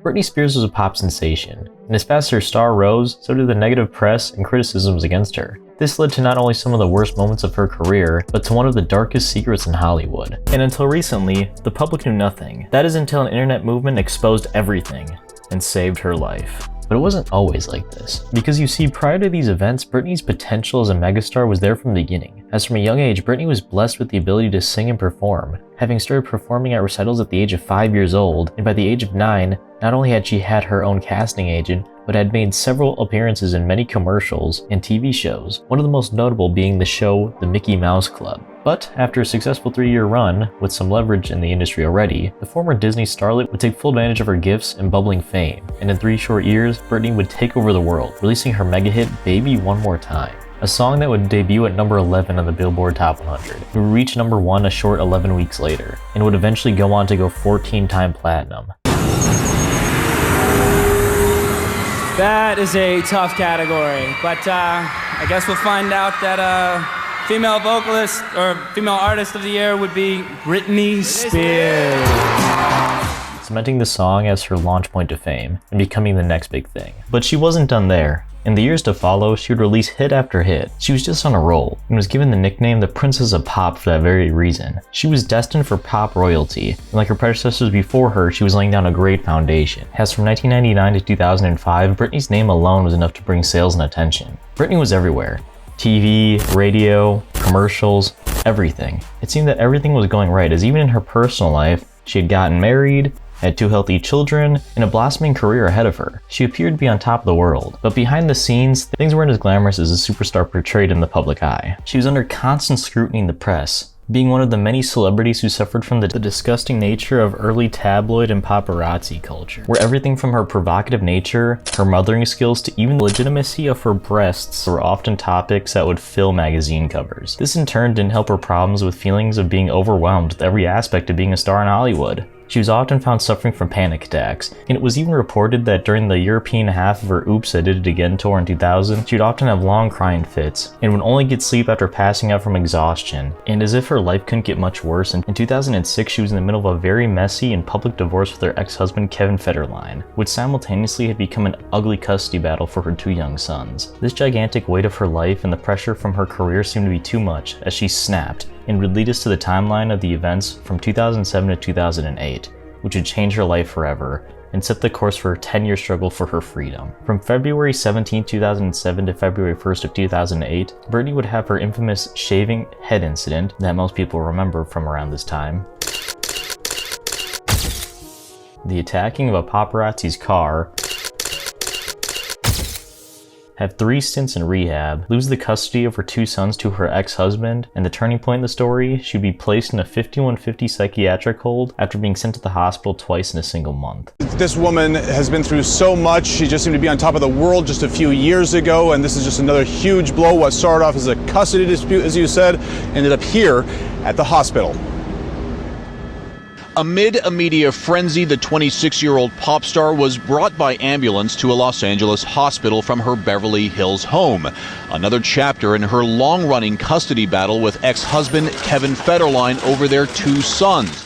Britney Spears was a pop sensation, and as fast as her star rose, so did the negative press and criticisms against her. This led to not only some of the worst moments of her career, but to one of the darkest secrets in Hollywood. And until recently, the public knew nothing. That is until an internet movement exposed everything and saved her life. But it wasn't always like this. Because you see, prior to these events, Britney's potential as a megastar was there from the beginning. As from a young age, Britney was blessed with the ability to sing and perform, having started performing at recitals at the age of 5 years old, and by the age of 9, not only had she had her own casting agent, but had made several appearances in many commercials and TV shows, one of the most notable being the show The Mickey Mouse Club. But after a successful 3-year run, with some leverage in the industry already, the former Disney starlet would take full advantage of her gifts and bubbling fame, and in 3 short years, Britney would take over the world, releasing her mega hit Baby One More Time, a song that would debut at number 11 on the Billboard Top 100. It would reach number 1 a short 11 weeks later, and would eventually go on to go 14-time platinum. That is a tough category, but I guess we'll find out that female vocalist or female artist of the year would be Britney Spears. Cementing the song as her launch point to fame and becoming the next big thing. But she wasn't done there. In the years to follow, she would release hit after hit. She was just on a roll, and was given the nickname the Princess of Pop for that very reason. She was destined for pop royalty, and like her predecessors before her, she was laying down a great foundation. As from 1999 to 2005, Britney's name alone was enough to bring sales and attention. Britney was everywhere. TV, radio, commercials, everything. It seemed that everything was going right, as even in her personal life, she had gotten married, had 2 healthy children, and a blossoming career ahead of her. She appeared to be on top of the world, but behind the scenes, things weren't as glamorous as a superstar portrayed in the public eye. She was under constant scrutiny in the press, being one of the many celebrities who suffered from the disgusting nature of early tabloid and paparazzi culture, where everything from her provocative nature, her mothering skills, to even the legitimacy of her breasts were often topics that would fill magazine covers. This in turn didn't help her problems with feelings of being overwhelmed with every aspect of being a star in Hollywood. She was often found suffering from panic attacks, and it was even reported that during the European half of her Oops, I Did It Again tour in 2000, she would often have long crying fits, and would only get sleep after passing out from exhaustion. And as if her life couldn't get much worse, in 2006 she was in the middle of a very messy and public divorce with her ex-husband Kevin Federline, which simultaneously had become an ugly custody battle for her 2 young sons. This gigantic weight of her life and the pressure from her career seemed to be too much, as she snapped, and would lead us to the timeline of the events from 2007 to 2008, which would change her life forever and set the course for her 10-year struggle for her freedom. From February 17, 2007 to February 1st of 2008, Britney would have her infamous shaving head incident that most people remember from around this time, the attacking of a paparazzi's car, have 3 stints in rehab, lose the custody of her 2 sons to her ex-husband, and the turning point in the story, she'd be placed in a 5150 psychiatric hold after being sent to the hospital twice in a single month. This woman has been through so much. She just seemed to be on top of the world just a few years ago, and this is just another huge blow. What started off as a custody dispute, as you said, ended up here at the hospital. Amid a media frenzy, the 26-year-old pop star was brought by ambulance to a Los Angeles hospital from her Beverly Hills home. Another chapter in her long-running custody battle with ex-husband Kevin Federline over their 2 sons.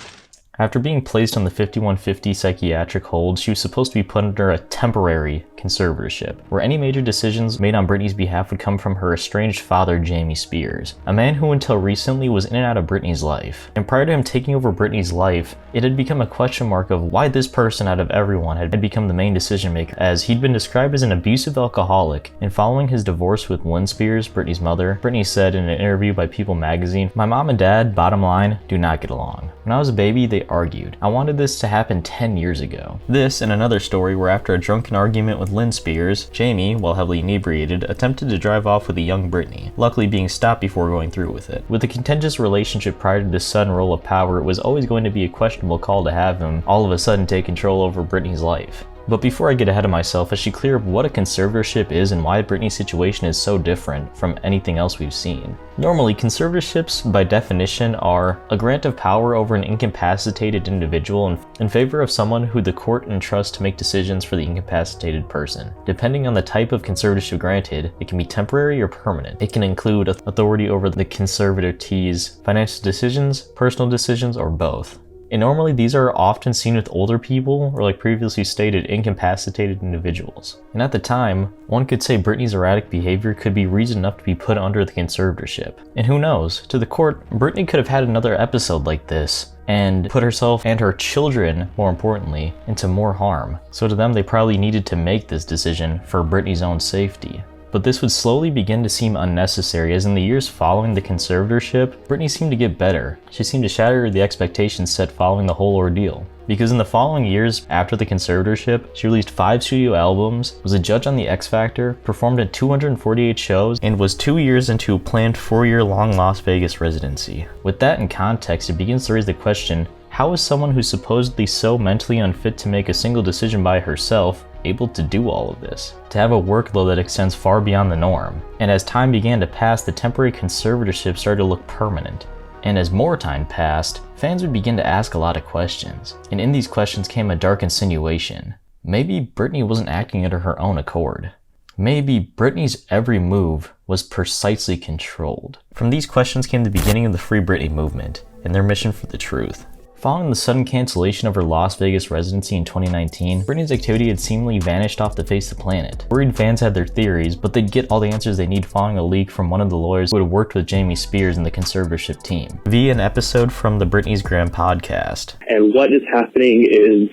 After being placed on the 5150 psychiatric hold, she was supposed to be put under a temporary conservatorship, where any major decisions made on Britney's behalf would come from her estranged father, Jamie Spears, a man who until recently was in and out of Britney's life. And prior to him taking over Britney's life, it had become a question mark of why this person out of everyone had become the main decision maker, as he'd been described as an abusive alcoholic. And following his divorce with Lynn Spears, Britney's mother, Britney said in an interview by People magazine, "My mom and dad, bottom line, do not get along. When I was a baby, they argued. I wanted this to happen 10 years ago." This and another story where after a drunken argument with Lynn Spears, Jamie, while heavily inebriated, attempted to drive off with a young Britney, luckily being stopped before going through with it. With a contentious relationship prior to this sudden roll of power, it was always going to be a questionable call to have him all of a sudden take control over Britney's life. But before I get ahead of myself, I should clear up what a conservatorship is and why Britney's situation is so different from anything else we've seen. Normally, conservatorships, by definition, are a grant of power over an incapacitated individual in favor of someone who the court entrusts to make decisions for the incapacitated person. Depending on the type of conservatorship granted, it can be temporary or permanent. It can include authority over the conservator's financial decisions, personal decisions, or both. And normally these are often seen with older people or, like previously stated, incapacitated individuals. And at the time, one could say Britney's erratic behavior could be reason enough to be put under the conservatorship. And who knows, to the court, Britney could have had another episode like this and put herself and her children, more importantly, into more harm. So to them, they probably needed to make this decision for Britney's own safety. But this would slowly begin to seem unnecessary, as in the years following the conservatorship, Britney seemed to get better. She seemed to shatter the expectations set following the whole ordeal. Because in the following years after the conservatorship, she released 5 studio albums, was a judge on The X Factor, performed at 248 shows, and was 2 years into a planned 4-year-long Las Vegas residency. With that in context, it begins to raise the question, how is someone who's supposedly so mentally unfit to make a single decision by herself able to do all of this? To have a workload that extends far beyond the norm. And as time began to pass, the temporary conservatorship started to look permanent. And as more time passed, fans would begin to ask a lot of questions. And in these questions came a dark insinuation. Maybe Britney wasn't acting under her own accord. Maybe Britney's every move was precisely controlled. From these questions came the beginning of the Free Britney movement and their mission for the truth. Following the sudden cancellation of her Las Vegas residency in 2019, Britney's activity had seemingly vanished off the face of the planet. Worried fans had their theories, but they'd get all the answers they need following a leak from one of the lawyers who had worked with Jamie Spears and the conservatorship team, via an episode from the Britney's Gram podcast. And what is happening is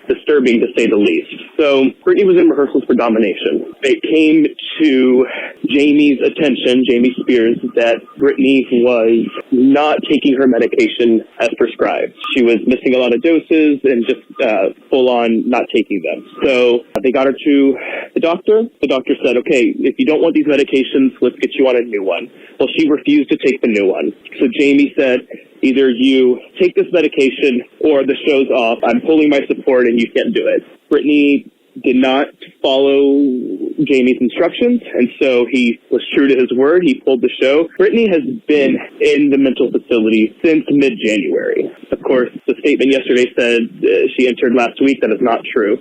disturbing, to say the least. So Britney was in rehearsals for Domination. It came to Jamie Spears, that Britney was not taking her medication as prescribed. She was missing a lot of doses and just full on not taking them. So they got her to the doctor. The doctor said, okay, if you don't want these medications, let's get you on a new one. Well, she refused to take the new one. So Jamie said, either you take this medication or the show's off. I'm pulling my support and you can't do it. Britney did not follow Jamie's instructions, and so he was true to his word. He pulled the show. Britney has been in the mental facility since mid-January. Of course, the statement yesterday said she entered last week. That is not true.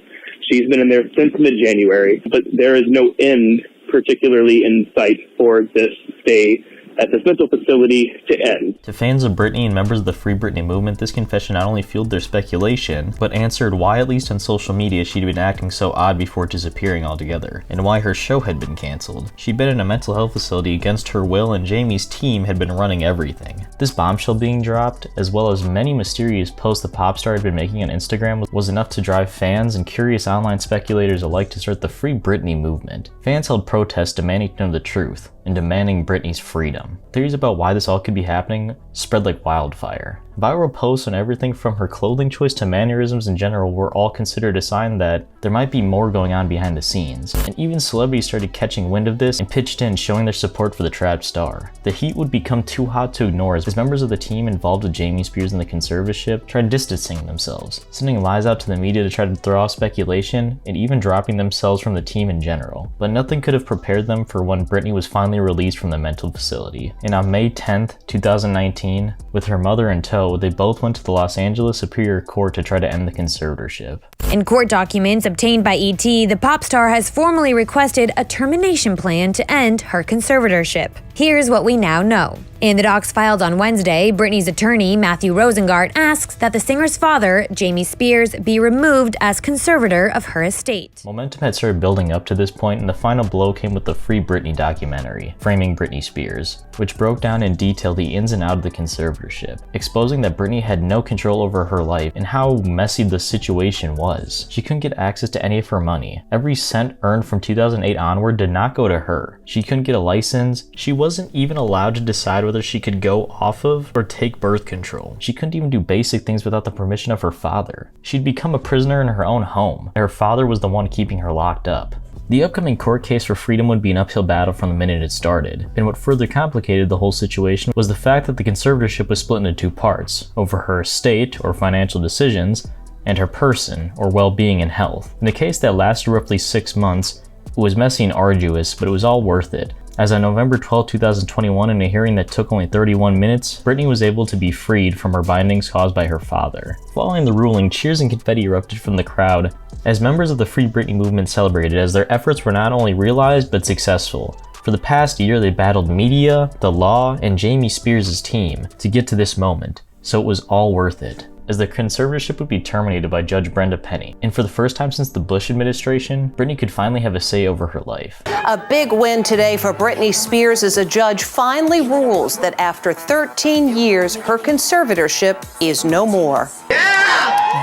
She's been in there since mid-January, but there is no end, particularly in sight, for this stay at this mental facility to end. To fans of Britney and members of the Free Britney movement, this confession not only fueled their speculation, but answered why, at least on social media, she'd been acting so odd before disappearing altogether, and why her show had been cancelled. She'd been in a mental health facility against her will, and Jamie's team had been running everything. This bombshell being dropped, as well as many mysterious posts the pop star had been making on Instagram, was enough to drive fans and curious online speculators alike to start the Free Britney movement. Fans held protests demanding to know the truth, and demanding Britney's freedom. Theories about why this all could be happening spread like wildfire. Viral posts on everything from her clothing choice to mannerisms in general were all considered a sign that there might be more going on behind the scenes. And even celebrities started catching wind of this and pitched in, showing their support for the trapped star. The heat would become too hot to ignore as members of the team involved with Jamie Spears and the conservatorship tried distancing themselves, sending lies out to the media to try to throw off speculation, and even dropping themselves from the team in general. But nothing could have prepared them for when Britney was finally released from the mental facility. And on May 10th, 2019, with her mother in tow, they both went to the Los Angeles Superior Court to try to end the conservatorship. In court documents obtained by ET, the pop star has formally requested a termination plan to end her conservatorship. Here's what we now know. In the docs filed on Wednesday, Britney's attorney, Matthew Rosengart, asks that the singer's father, Jamie Spears, be removed as conservator of her estate. Momentum had started building up to this point, and the final blow came with the Free Britney documentary, Framing Britney Spears, which broke down in detail the ins and outs of the conservatorship, exposing that Britney had no control over her life and how messy the situation was. She couldn't get access to any of her money. Every cent earned from 2008 onward did not go to her. She couldn't get a license. She wasn't even allowed to decide whether she could go off of or take birth control. She couldn't even do basic things without the permission of her father. She'd become a prisoner in her own home, and her father was the one keeping her locked up. The upcoming court case for freedom would be an uphill battle from the minute it started, and what further complicated the whole situation was the fact that the conservatorship was split into two parts, over her estate or financial decisions, and her person or well-being and health. In a case that lasted roughly 6 months, it was messy and arduous, but it was all worth it. As on November 12, 2021, in a hearing that took only 31 minutes, Britney was able to be freed from her bindings caused by her father. Following the ruling, cheers and confetti erupted from the crowd as members of the Free Britney movement celebrated, as their efforts were not only realized but successful. For the past year, they battled media, the law, and Jamie Spears' team to get to this moment, so it was all worth it. as the conservatorship would be terminated by Judge Brenda Penny. And for the first time since the Bush administration, Britney could finally have a say over her life. A big win today for Britney Spears as a judge finally rules that after 13 years, her conservatorship is no more.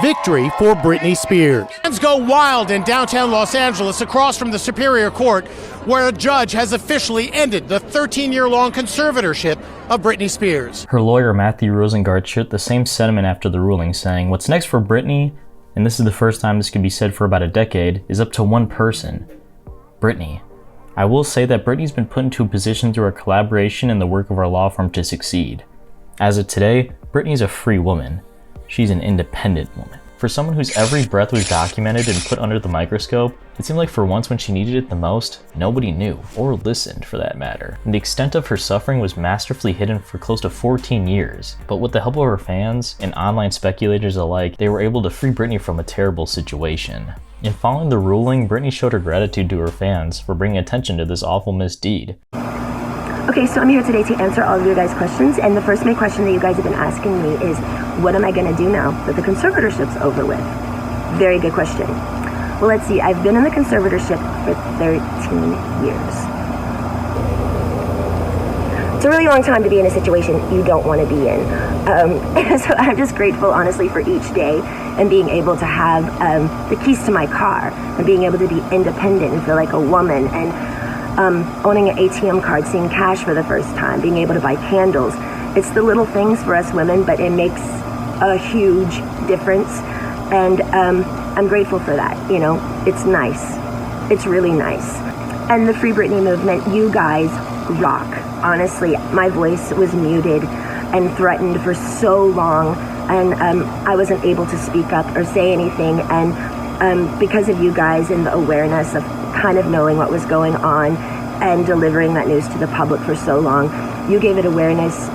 Victory for Britney Spears. Fans go wild in downtown Los Angeles across from the Superior Court, where a judge has officially ended the 13-year-long conservatorship of Britney Spears. Her lawyer Matthew Rosengart shared the same sentiment after the ruling, saying, "What's next for Britney, and this is the first time this could be said for about a decade, is up to one person, Britney. I will say that Britney's been put into a position through our collaboration and the work of our law firm to succeed. As of today, Britney's a free woman. She's an independent woman." For someone whose every breath was documented and put under the microscope, it seemed like for once when she needed it the most, nobody knew, or listened for that matter. And the extent of her suffering was masterfully hidden for close to 14 years. But with the help of her fans and online speculators alike, they were able to free Britney from a terrible situation. In following the ruling, Britney showed her gratitude to her fans for bringing attention to this awful misdeed. Okay, so I'm here today to answer all of your guys' questions, and the first main question that you guys have been asking me is, what am I going to do now that the conservatorship's over with? Very good question. Well, let's see, I've been in the conservatorship for 13 years. It's a really long time to be in a situation you don't want to be in. So I'm just grateful, honestly, for each day and being able to have the keys to my car and being able to be independent and feel like a woman, and owning an ATM card, seeing cash for the first time, being able to buy candles. It's the little things for us women, but it makes a huge difference. And I'm grateful for that, you know. It's nice. It's really nice. And the Free Britney movement, you guys rock. Honestly, my voice was muted and threatened for so long, and I wasn't able to speak up or say anything. And because of you guys and the awareness of kind of knowing what was going on and delivering that news to the public for so long, you gave it awareness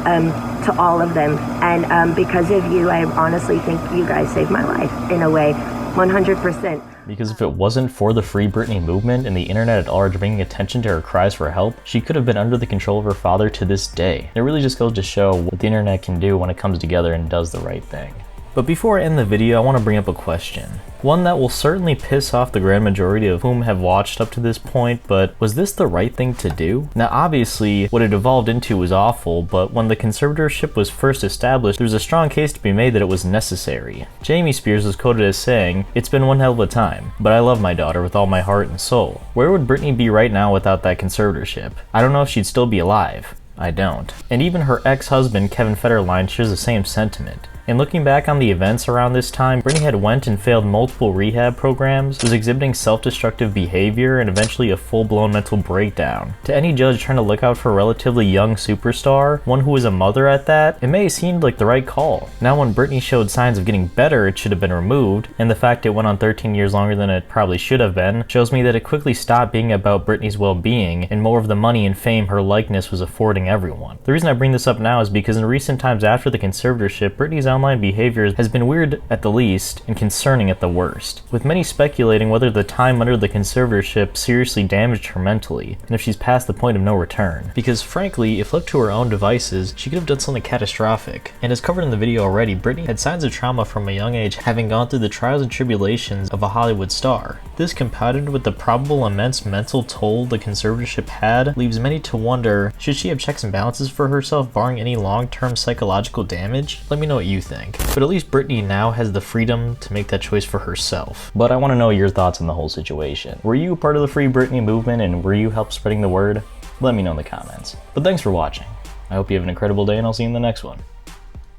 to all of them. And because of you, I honestly think you guys saved my life in a way, 100%. Because if it wasn't for the Free Britney movement and the internet at large bringing attention to her cries for help, she could have been under the control of her father to this day. It really just goes to show what the internet can do when it comes together and does the right thing. But before I end the video, I want to bring up a question. One that will certainly piss off the grand majority of whom have watched up to this point, but was this the right thing to do? Now obviously, what it evolved into was awful, but when the conservatorship was first established, there was a strong case to be made that it was necessary. Jamie Spears was quoted as saying, "It's been one hell of a time, but I love my daughter with all my heart and soul." Where would Britney be right now without that conservatorship? I don't know if she'd still be alive. I don't. And even her ex-husband Kevin Federline shares the same sentiment. And looking back on the events around this time, Britney had went and failed multiple rehab programs, was exhibiting self-destructive behavior, and eventually a full-blown mental breakdown. To any judge trying to look out for a relatively young superstar, one who was a mother at that, it may have seemed like the right call. Now when Britney showed signs of getting better, it should have been removed, and the fact it went on 13 years longer than it probably should have been, shows me that it quickly stopped being about Britney's well-being, and more of the money and fame her likeness was affording everyone. The reason I bring this up now is because in recent times after the conservatorship, Britney's online behavior has been weird at the least and concerning at the worst, with many speculating whether the time under the conservatorship seriously damaged her mentally, and if she's past the point of no return. Because frankly, if left to her own devices, she could have done something catastrophic. And as covered in the video already, Britney had signs of trauma from a young age, having gone through the trials and tribulations of a Hollywood star. This, compounded with the probable immense mental toll the conservatorship had, leaves many to wonder, should she have checks and balances for herself barring any long-term psychological damage? Let me know what you think. But at least Britney now has the freedom to make that choice for herself. But I want to know your thoughts on the whole situation. Were you part of the Free Britney movement and were you help spreading the word? Let me know in the comments. But thanks for watching. I hope you have an incredible day and I'll see you in the next one.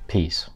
Peace.